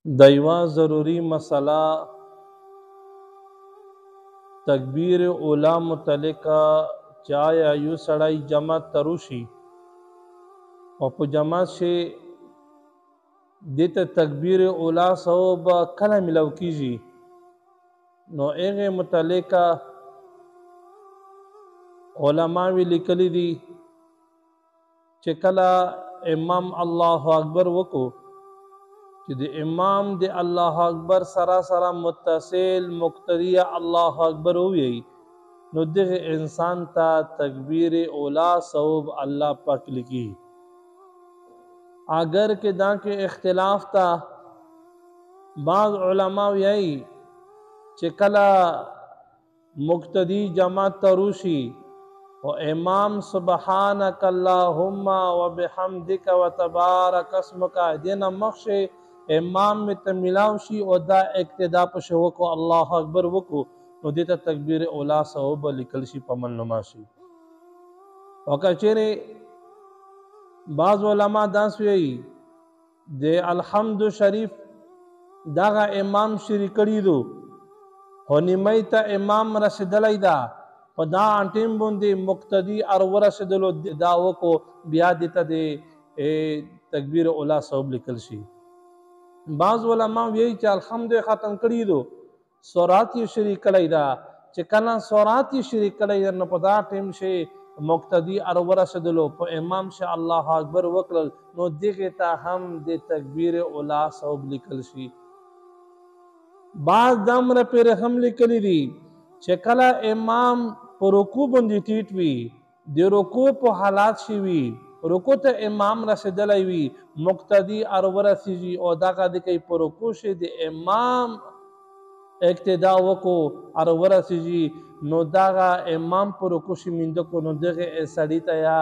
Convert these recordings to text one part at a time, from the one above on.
د یوه ضروري مسله تکبیر اولا متعلقه چې آیا یو سړی جماعت ته روشي او په جماعت شي دې ته تکبیر اولا ثواب کله ملو کیږي نو هغې متعلقه علماوی لیکلی دي چې کله امام الله اکبر وکړو چې د امام د الله اکبر سره متصل مقتدی الله اکبر ووایي نو دغه انسان ته تکبیر اولا ثواب الله پاک لیکي اگر که دا کې اختلاف تا بعض علما وایي چې کله مقتدی جماعت ته روشي و امام سبحانک اللهم وبحمدک وتبارک اسمک دینا مخشه امام میں تملاو شي او دا اقتدا په شو کو الله اکبر وکو نو دته تکبیر اولا ثواب لیکل شي په منما شي او کچره بعض علما داس وی د الحمد شریف دغه امام شری کړي دو هو نیمه ته امام رسیدلی دا په دا انټیم باندې مقتدی اور ورسیدلو دا وکو بیا دته د تکبیر اولا ثواب لیکل شي بعض علما وی چې الحمد ختم کړي دو سورات یې شریک کړی دا چې کله سورات یې شریک کړی نو په دا ټیم شي مقتدی اور ورسیدلو په امام شه الله اکبر وکړل نو دغه ته هم د تکبیر اولا ثواب لیکل شي بعض دمر پر هم لیکلی دي چې کله امام په رکوع باندې ټیټ وي د رکوع په حالات شي وي رکوع ته امام رسیدلی وي مقتدی اور ورسیږي او دغه د کوي په رکوع شي د امام اقتدا وکړو اور ورسیږي نو دغه امام په رکوع شي مینده کو نو دغه سړی ته یا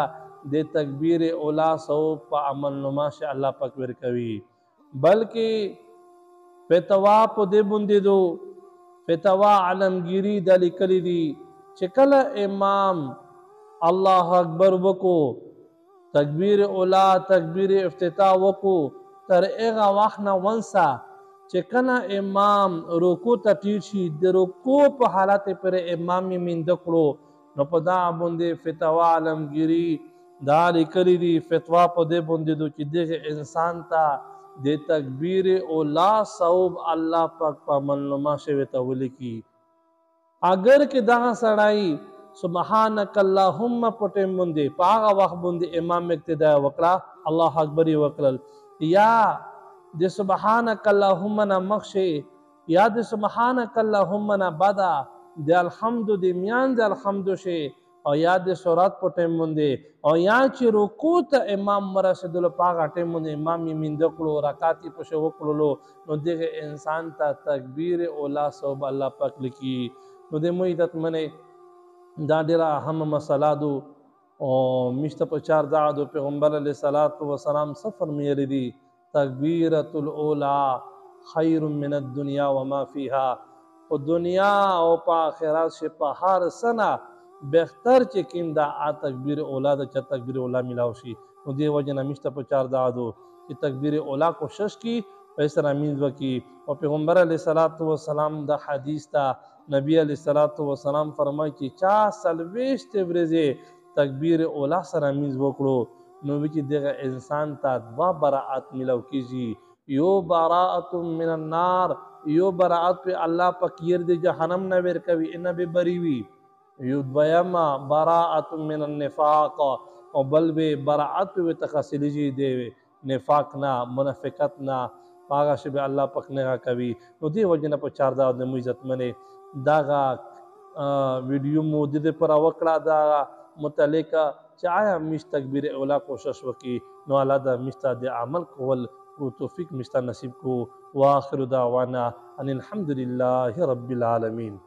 د تکبیر اولا ثواب په عمل نما شه الله پاک ورکوي بلکې فتوا په دې باندې دو فتوا علمگیری د لیکلی دي چې کله امام الله اکبر وکړو تکبیر اولا تکبیر افتتاح وکړو تر هغه وخت نه ونسه چې کله امام رکوع ته ټیټ شي د رکوع په حالت پر امام یې مینده کړو نو په دا باندې فتوا علمگیری دا لیکلی دي فتوا په دې باندې دو چې دغه انسان ته د تکبیر اولا ثواب الله پاک په منلما شوی ته ولیکي اگر که دغه سړی سبحانک اللهم پټیم باندې په هغه وخت باندې امام اقتدا وکړه الله اکبر یې وکړل یا د سبحانک اللهم نه مخشه یا د سبحانک اللهم نه بدا د الحمد د میان د الحمد شه او یا د سورات په ټیم باندې او یا چې رکوع ته امام مرسدلو په هغه ټیم باندې امام یې مینده کړو رکعت یې پسې وکړلو نو دغه انسان ته تکبیر اولا ثواب الله پاک لیکي نو د موعدت منې دا ډېره اهمه مسله دو او مشته په چار دعا دو پیغمبر علیه الصلاة والسلام څه فرمیلی دي تکبیرة الاولا خیر من الدنیا وما فیها په دنیا او په آخرت شي په هر سنه بهتر چې کیم دا تکبیر اولا د چا تکبیر اولا ملاو شي نو دې وجه نه مشته په چار دعا دو چې تکبیر اولا کوشش کی په سره مینځ وکي او پیغمبر علیه الصلاة والسلام د حدیث ته نبی علیه الصلاة والسلام فرمایي چې چا څلوېښت ورځې تکبیر اولا سره مینځ وکړو نو چې دغه انسان ته دوه براءت ملو کیږي یو براءت من النار یو براءت په الله پاک ير د جهنم نه ورکوي ان به بری وي یو دویما براءت من النفاق او بل به براءت په تخصیلی دی نفاق نه منافقت نه پاغه شی به الله پاک نه کوي نو دی وجنه په چار دا د عزت منه داغه ویډیو مو د پر وکړه دا متعلقه چې آیا مش تکبیر اولا کوشش وکي نو الله دا مشته د عمل کول کو توفیق مشته نصیب کو واخر دعوانا ان الحمد لله رب العالمین